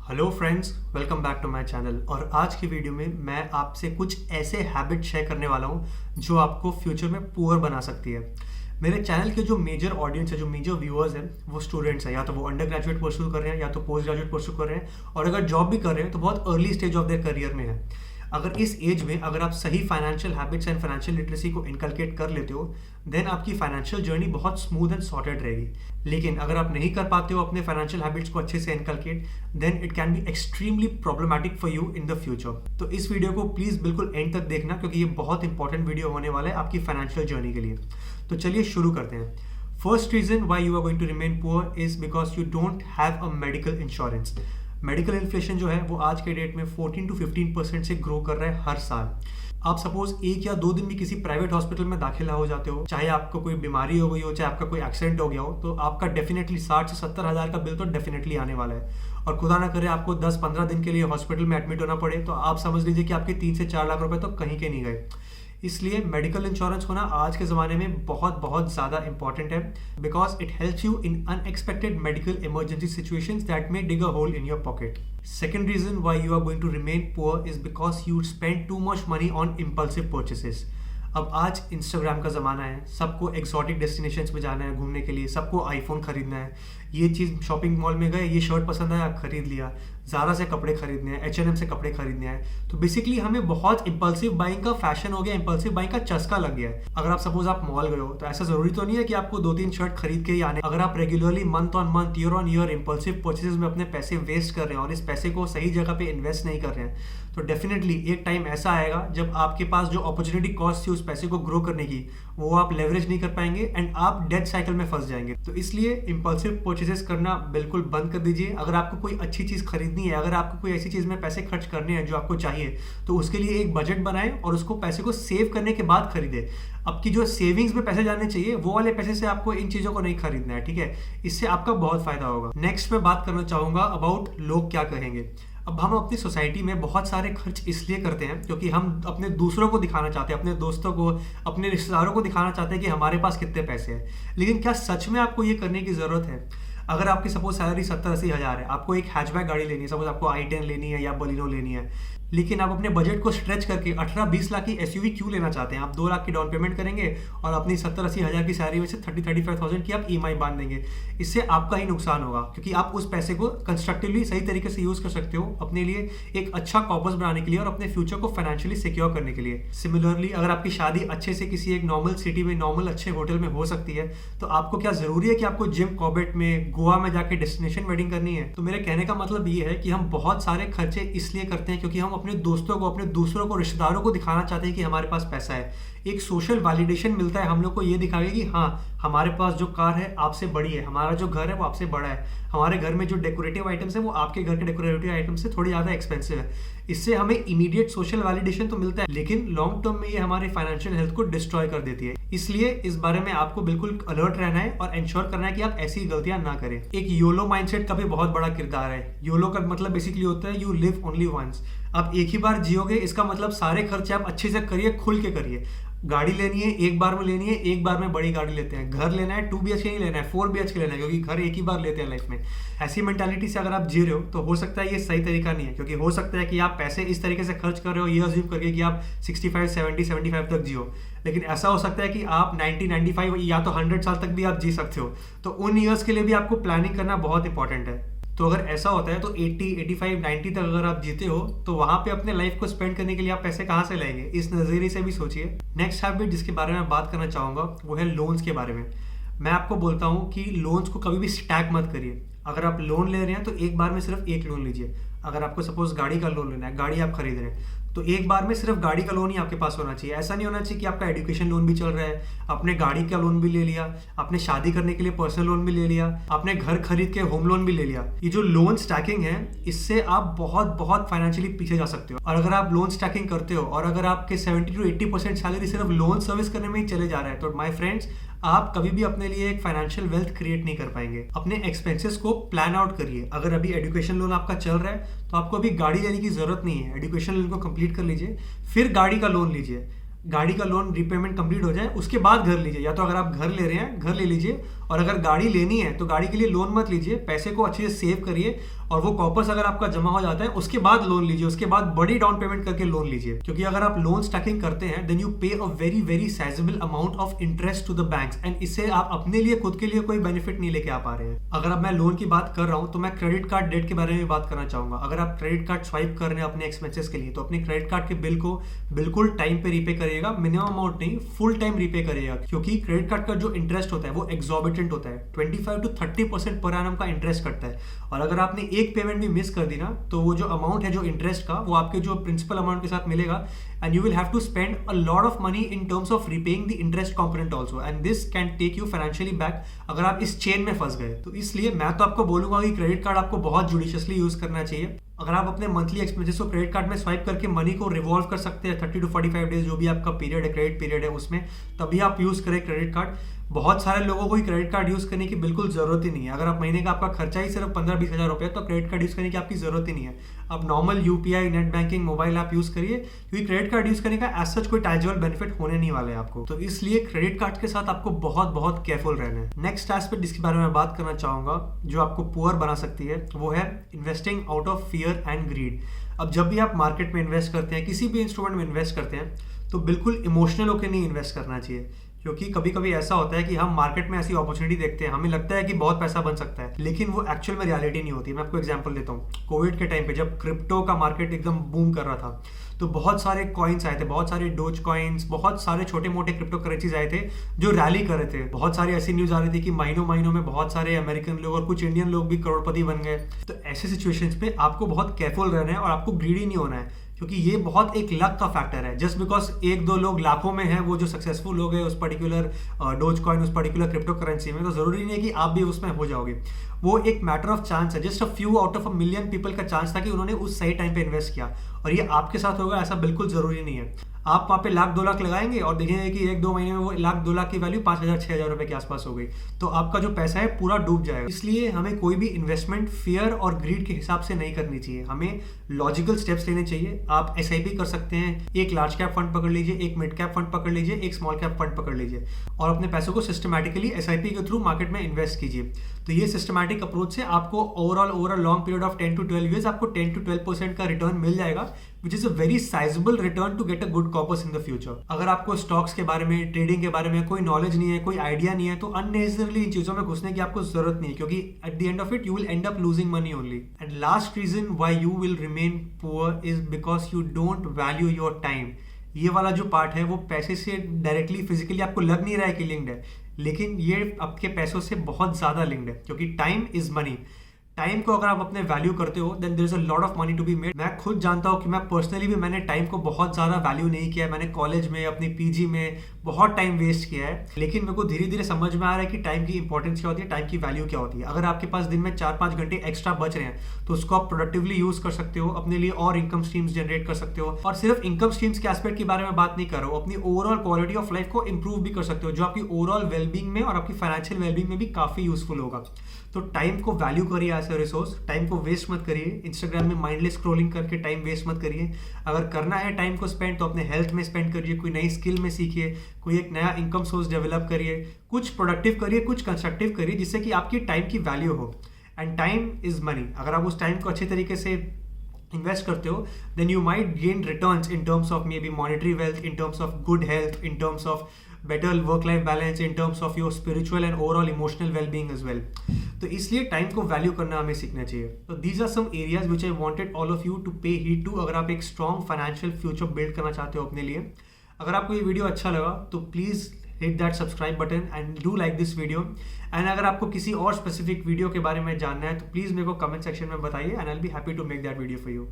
Hello friends, welcome back to my channel. और आज की वीडियो में मैं आपसे कुछ ऐसे हैबिट शेयर करने वाला हूं जो आपको फ्यूचर में पुअर बना सकती है। मेरे चैनल के जो मेजर ऑडियंस है, जो मेजर व्यूअर्स हैं, वो स्टूडेंट्स हैं, या तो वो अंडर ग्रेजुएट परस्यू कर रहे हैं या तो पोस्ट ग्रेजुएट परस्यू कर रहे हैं, और अगर जॉब भी कर रहे हैं तो बहुत early stage of their career में है। अगर इस एज में अगर आप सही financial habits and financial literacy को इनकलकेट कर लेते हो, देन आपकी फाइनेंशियल जर्नी बहुत स्मूथ एंड सॉर्टेड रहेगी। लेकिन अगर आप नहीं कर पाते हो अपने फाइनेंशियल हैबिट्स को अच्छे से inculcate, then it can be extremely problematic for you in the future. तो इस वीडियो को प्लीज बिल्कुल एंड तक देखना, क्योंकि ये बहुत इंपॉर्टेंट वीडियो होने वाला है आपकी फाइनेंशियल जर्नी के लिए। तो चलिए शुरू करते हैं। First reason why you are going to remain poor is because you don't have a medical insurance. Medical inflation जो है वो आज के डेट में 14 to 15% से ग्रो कर रहा है हर साल। आप सपोज 1 या 2 दिन भी किसी प्राइवेट हॉस्पिटल में दाखिला हो जाते हो, चाहे आपको कोई बीमारी हो गई हो, चाहे आपका कोई एक्सीडेंट हो गया हो, तो आपका डेफिनेटली 60 से 70 हज़ार का बिल तो डेफिनेटली आने वाला है। और खुदा ना करे आपको 10-15 दिन के लिए हॉस्पिटल में एडमिट होना पड़े, तो आप समझ लीजिए कि आपके 3 से 4 लाख रुपए तो कहीं के नहीं गए। इसलिए मेडिकल इंश्योरेंस होना आज के ज़माने में बहुत बहुत ज़्यादा इंपॉर्टेंट है, because it helps you in unexpected medical emergency situations that may dig a hole in your pocket. Second reason why you are going to remain poor is because you spend too much money on impulsive purchases. अब आज Instagram का ज़माना है, सबको exotic destinations पे जाना है घूमने के लिए, सबको आईफोन खरीदना है। ये चीज़ शॉपिंग मॉल में गए, ये शर्ट पसंद आया, खरीद लिया। ज़ारा से कपड़े खरीदने हैं, H&M से कपड़े खरीदने हैं। तो बेसिकली हमें बहुत इंपल्सिव बाइंग का फैशन हो गया, इंपल्सिव बाइंग का चस्का लग गया है। अगर आप सपोज आप मॉल गए हो, तो ऐसा ज़रूरी तो नहीं है कि आपको 2-3 शर्ट खरीद के ही आने। अगर आप regularly month on month, year on year impulsive purchases में अपने पैसे वेस्ट कर रहे हैं और इस पैसे को सही जगह पे इन्वेस्ट नहीं कर रहे हैं, तो डेफिनेटली एक टाइम ऐसा आएगा जब आपके पास जो अपॉर्चुनिटी कॉस्ट थी उस पैसे को ग्रो करने की, वो आप लेवरेज नहीं कर पाएंगे एंड आप डेट साइकिल में फंस जाएंगे। तो इसलिए इंपल्सिव परचेजेस करना बिल्कुल बंद कर दीजिए। अगर आपको कोई अच्छी चीज़ खरीदनी है, अगर आपको कोई ऐसी चीज़ में पैसे खर्च करने हैं जो आपको चाहिए, तो उसके लिए एक बजट बनाएं और उसको पैसे को सेव करने के बाद खरीदें। आपकी जो सेविंग्स में पैसे जाने चाहिए, वो वाले पैसे से आपको इन चीज़ों को नहीं खरीदना है, ठीक है। इससे आपका बहुत फायदा होगा। नेक्स्ट मैं बात करना चाहूँगा अबाउट लोग क्या कहेंगे। अब हम अपनी सोसाइटी में बहुत सारे खर्च इसलिए करते हैं क्योंकि हम अपने दूसरों को दिखाना चाहते हैं, अपने दोस्तों को, अपने रिश्तेदारों को दिखाना चाहते हैं कि हमारे पास कितने पैसे हैं। लेकिन क्या सच में आपको ये करने की ज़रूरत है? अगर आपकी सपोज सैलरी 70-80 हज़ार है, आपको एक हैचबैक गाड़ी लेनी है, सपोज आपको i10 लेनी है या बलिनो लेनी है, लेकिन आप अपने बजट को स्ट्रेच करके 18-20 लाख की SUV क्यों लेना चाहते हैं? आप 2 लाख की डाउन पेमेंट करेंगे और अपनी 70-80 हज़ार की सैलरी में से 30-35,000 की आप EMI बांध देंगे। इससे आपका ही नुकसान होगा, क्योंकि आप उस पैसे को कंस्ट्रक्टिवली सही तरीके से यूज़ कर सकते हो अपने लिए एक अच्छा कॉर्पस बनाने के लिए और अपने फ्यूचर को फाइनेंशियली सिक्योर करने के लिए। सिमिलरली अगर आपकी शादी अच्छे से किसी एक नॉर्मल सिटी में, नॉर्मल अच्छे होटल में हो सकती है, तो आपको क्या ज़रूरी है कि आपको जिम कॉर्बेट में, गोवा में जाके डेस्टिनेशन वेडिंग करनी है? तो मेरे कहने का मतलब ये है कि हम बहुत सारे खर्चे इसलिए करते हैं क्योंकि हम अपने दोस्तों को, अपने दूसरों को, रिश्तेदारों को दिखाना चाहते हैं कि हमारे पास पैसा है। एक सोशल वैलिडेशन मिलता है हम लोग को, ये दिखावे कि हाँ हमारे पास जो कार है आपसे बड़ी है, हमारा जो घर है वो आपसे बड़ा है, हमारे घर में जो डेकोरेटिव आइटम्स है वो आपके घर के डेकोरेटिव आइटम से थोड़ी ज़्यादा एक्सपेंसिव है। इससे हमें इमीडिएट सोशल वैलिडेशन तो मिलता है, लेकिन लॉन्ग टर्म में ये हमारी फाइनेंशियल हेल्थ को डिस्ट्रॉय कर देती है। इसलिए इस बारे में आपको बिल्कुल अलर्ट रहना है और इंश्योर करना है कि आप ऐसी गलतियां ना करें। एक योलो माइंडसेट का भी बहुत बड़ा किरदार है। योलो का मतलब बेसिकली होता है यू लिव ओनली वंस। आप एक ही बार जियोगे, इसका मतलब सारे खर्चे आप अच्छे से करिए, खुल के करिए। गाड़ी लेनी है एक बार में लेनी है, एक बार में बड़ी गाड़ी लेते हैं। घर लेना है 2 BHK नहीं लेना है, 4 BHK लेना है, क्योंकि घर एक ही बार लेते हैं लाइफ में। ऐसी मेंटालिटी से अगर आप जी रहे हो तो हो सकता है ये सही तरीका नहीं है, क्योंकि हो सकता है कि आप पैसे इस तरीके से खर्च कर रहे हो ये अज्यूम करके कि आप 65, 70, 75 तक जियो। लेकिन ऐसा हो सकता है कि आप 90, 95 या तो 100 साल तक भी आप जी सकते हो। तो उन ईयर्स के लिए भी आपको प्लानिंग करना बहुत इंपॉर्टेंट है। तो अगर ऐसा होता है तो 80, 85, 90 तक अगर आप जीते हो, तो वहां पे अपने लाइफ को स्पेंड करने के लिए आप पैसे कहाँ से लाएंगे? इस नज़रिए से भी सोचिए। नेक्स्ट हैबिट जिसके बारे में बात करना चाहूँगा वो है लोन्स के बारे में। मैं आपको बोलता हूँ कि लोन्स को कभी भी स्टैक मत करिए। अगर आप लोन ले रहे हैं तो एक बार में सिर्फ एक लोन लीजिए। अगर आपको सपोज गाड़ी का लोन लेना है, गाड़ी आप खरीद रहे हैं, तो एक बार में सिर्फ गाड़ी का लोन ही आपके पास होना चाहिए। ऐसा नहीं होना चाहिए कि आपका एजुकेशन लोन भी चल रहा है, आपने गाड़ी का लोन भी ले लिया, आपने शादी करने के लिए पर्सनल लोन भी ले लिया, आपने घर खरीद के होम लोन भी ले लिया। ये जो लोन स्टैकिंग है, इससे आप बहुत बहुत फाइनेंशियली पीछे जा सकते हो। और अगर आप लोन स्टैकिंग करते हो और अगर आपके 70 to 80% सैलरी सिर्फ लोन सर्विस करने में ही चले जा रहा है, तो माय फ्रेंड्स आप कभी भी अपने लिए एक फाइनेंशियल वेल्थ क्रिएट नहीं कर पाएंगे। अपने एक्सपेंसेस को प्लान आउट करिए। अगर अभी एजुकेशन लोन आपका चल रहा है तो आपको अभी गाड़ी लेने की जरूरत नहीं है। एजुकेशन लोन को कंप्लीट कर लीजिए, फिर गाड़ी का लोन लीजिए। गाड़ी का लोन रिपेमेंट कंप्लीट हो जाए उसके बाद घर लीजिए, या तो अगर आप घर ले रहे हैं घर ले लीजिए और अगर गाड़ी लेनी है तो गाड़ी के लिए लोन मत लीजिए, पैसे को अच्छे से सेव करिए और वो कॉर्पस अगर आपका जमा हो जाता है उसके बाद लोन लीजिए, उसके बाद बड़ी डाउन पेमेंट करके लोन लीजिए। क्योंकि अगर आप लोन स्टैकिंग करते हैं then you pay a very very sizeable amount of interest to the banks, and इससे आप अपने लिए खुद के लिए कोई बेनिफिट नहीं लेके आ पा रहे हैं। अगर अब मैं लोन की बात कर रहा हूं तो मैं क्रेडिट कार्ड डेट के बारे में बात करना चाहूंगा। अगर आप क्रेडिट कार्ड स्वाइप कर रहे हैं अपने एक्सपेंसेस के लिए तो अपने क्रेडिट कार्ड के बिल को बिल्कुल टाइम पे रीपे करिएगा, मिनिमम अमाउंट नहीं, फुल टाइम रीपे करिएगा। क्योंकि क्रेडिट कार्ड का जो इंटरेस्ट होता है वो एक्सॉर्बिटेंट होता है, 25 to 30% पर एनम का इंटरेस्ट कटता है। और अगर आपने एक पेमेंट भी मिस कर दी ना तो वो जो अमाउंट है जो इंटरेस्ट का वो आपके जो प्रिंसिपल अमाउंट के साथ मिलेगा, and you will have to spend a lot of money in terms of repaying the interest component also, and this can take you financially back अगर आप इस चेन में फंस गए। तो इसलिए मैं तो आपको बोलूंगा कि क्रेडिट कार्ड आपको बहुत जुडिशियसली यूज करना चाहिए। अगर आप अपने मंथली एक्सपेंसेस को क्रेडिट कार्ड में स्वाइप करके मनी को रिवॉल्व कर सकते हैं 30 to 45 डेज जो भी आपका पीरियड है, क्रेडिट पीरियड है, उसमें तभी आप यूज करें क्रेडिट कार्ड। बहुत सारे लोगों को क्रेडिट कार्ड यूज करने की बिल्कुल जरूरत ही नहीं है। अगर आप महीने का आपका खर्चा ही सिर्फ 15-20 हज़ार रुपये तो क्रेडिट कार्ड यूज करने की आपकी जरूरत ही नहीं है। आप normal UPI, net banking, mobile app use करिए, क्योंकि क्रेडिट कार्ड यूज करने का एज सच कोई टैंजिबल बेनिफिट होने नहीं वाले आपको। तो इसलिए क्रेडिट कार्ड के साथ आपको बहुत बहुत केयरफुल रहना है। नेक्स्ट एस्पेक्ट जिसके बारे में बात करना चाहूंगा जो आपको पुअर बना सकती है वो है investing out of fear and greed. अब जब भी आप मार्केट में इन्वेस्ट करते हैं, किसी भी इंस्ट्रूमेंट में इन्वेस्ट करते हैं, तो बिल्कुल इमोशनल होकर नहीं इन्वेस्ट करना चाहिए। क्योंकि कभी कभी ऐसा होता है कि हम मार्केट में ऐसी अपॉर्चुनिटी देखते हैं, हमें लगता है कि बहुत पैसा बन सकता है, लेकिन वो एक्चुअल में रियलिटी नहीं होती। मैं आपको एग्जांपल देता हूँ। कोविड के टाइम पे जब क्रिप्टो का मार्केट एकदम बूम कर रहा था तो बहुत सारे कॉइन्स आए थे, बहुत सारे डोज कॉइन्स, बहुत सारे छोटे मोटे क्रिप्टो करेंसीज आए थे जो रैली कर रहे थे। बहुत सारी ऐसी न्यूज आ रही थी कि महीनों महीनों में बहुत सारे अमेरिकन लोग और कुछ इंडियन लोग भी करोड़पति बन गए। तो ऐसे सिचुएशंस में आपको बहुत केयरफुल रहना है और आपको ग्रीडी नहीं होना है, क्योंकि ये बहुत एक लक का फैक्टर है। जस्ट बिकॉज एक दो लोग लाखों में हैं वो जो सक्सेसफुल लोग हैं उस पर्टिकुलर डोज कॉइन, उस पर्टिकुलर क्रिप्टो करेंसी में, तो जरूरी नहीं है कि आप भी उसमें हो जाओगे। वो एक मैटर ऑफ चांस है, just a few out of a million people का चांस था कि उन्होंने उस सही टाइम पे इन्वेस्ट किया, और ये आपके साथ होगा ऐसा बिल्कुल जरूरी नहीं है। आप वहाँ पे लाख 2 लाख लगाएंगे और देखेंगे कि 1-2 महीने में वो लाख 2 लाख की वैल्यू 5,000-6,000 रुपए के आसपास हो गई, तो आपका जो पैसा है पूरा डूब जाएगा। इसलिए हमें कोई भी इन्वेस्टमेंट फियर और ग्रीड के हिसाब से नहीं करनी चाहिए, हमें लॉजिकल स्टेप्स लेने चाहिए। आप SIP कर सकते हैं, एक लार्ज कैप फंड पकड़ लीजिए, एक मिड कैप फंड पकड़ लीजिए, एक स्मॉल कैप फंड पकड़ लीजिए और अपने पैसों को सिस्टमैटिकली SIP के थ्रू मार्केट में इन्वेस्ट कीजिए। तो ये सिस्टमैटिक अप्रोच से आपको overall long period of 10 to 12 years आपको 10 to 12% का रिटर्न मिल जाएगा, which is a very sizeable return to get a good corpus in the future. अगर आपको स्टॉक्स के बारे में, ट्रेडिंग के बारे में कोई नॉलेज नहीं है, कोई आइडिया नहीं है, तो अननेसेसरली इन चीजों में घुसने की आपको जरूरत नहीं है, क्योंकि at the end of it you will end up losing money only. And last reason why you will remain poor is because you don't value your time. ये वाला जो पार्ट है वो पैसे से डायरेक्टली फिजिकली आपको लग नहीं रहा है कि लिंक्ड है, लेकिन ये आपके पैसों से बहुत ज्यादा लिंक्ड है, क्योंकि टाइम इज मनी। टाइम को अगर आप अपने वैल्यू करते हो then there is a lot of money to be made. मैं खुद जानता हूँ कि मैं पर्सनली भी मैंने टाइम को बहुत ज़्यादा वैल्यू नहीं किया है। मैंने कॉलेज में, अपनी PG में बहुत टाइम वेस्ट किया है, लेकिन मेरे को धीरे धीरे समझ में आ रहा है कि टाइम की इंपॉर्टेंस क्या होती है, टाइम की वैल्यू क्या होती है। अगर आपके पास दिन में 4-5 घंटे एक्स्ट्रा बच रहे हैं तो उसको आप प्रोडक्टिवली यूज कर सकते हो, अपने लिए और इनकम स्ट्रीम्स जनरेट कर सकते हो। और सिर्फ इनकम स्ट्रीम्स के एस्पेक्ट के बारे में बात नहीं कर रहा हूँ, अपनी ओवरऑल क्वालिटी ऑफ लाइफ को इंप्रूव भी कर सकते हो, जो आपकी ओवरऑल वेलबींग में और आपकी फाइनेंशियल वेलबींग में भी काफी यूजफुल होगा। तो टाइम को वैल्यू करिए एज अ रिसोर्स, टाइम को वेस्ट मत करिए। इंस्टाग्राम में माइंडलेस स्क्रॉलिंग करके टाइम वेस्ट मत करिए। अगर करना है टाइम को स्पेंड तो अपने हेल्थ में स्पेंड करिए, कोई नई स्किल में सीखिए, कोई एक नया इनकम सोर्स डेवलप करिए, कुछ प्रोडक्टिव करिए, कुछ कंस्ट्रक्टिव करिए, जिससे कि आपकी टाइम की वैल्यू हो। And time is money. अगर आप उस टाइम को अच्छे तरीके से इन्वेस्ट करते हो then you might gain returns in terms of maybe monetary wealth, in terms of good health, in terms of better work-life balance, in terms of your spiritual and overall emotional well-being as well. तो इसलिए time को value करना हमें सीखना चाहिए। तो these are some areas which I wanted all of you to pay heed to अगर आप एक strong financial future build करना चाहते हो अपने लिए। अगर आपको ये वीडियो अच्छा लगा तो please hit that subscribe button and do like this video। And अगर आपको किसी और स्पेसिफिक वीडियो के बारे में जानना है तो प्लीज़ मेरे को कमेंट सेक्शन में बताइए and I will be happy to make that video for you.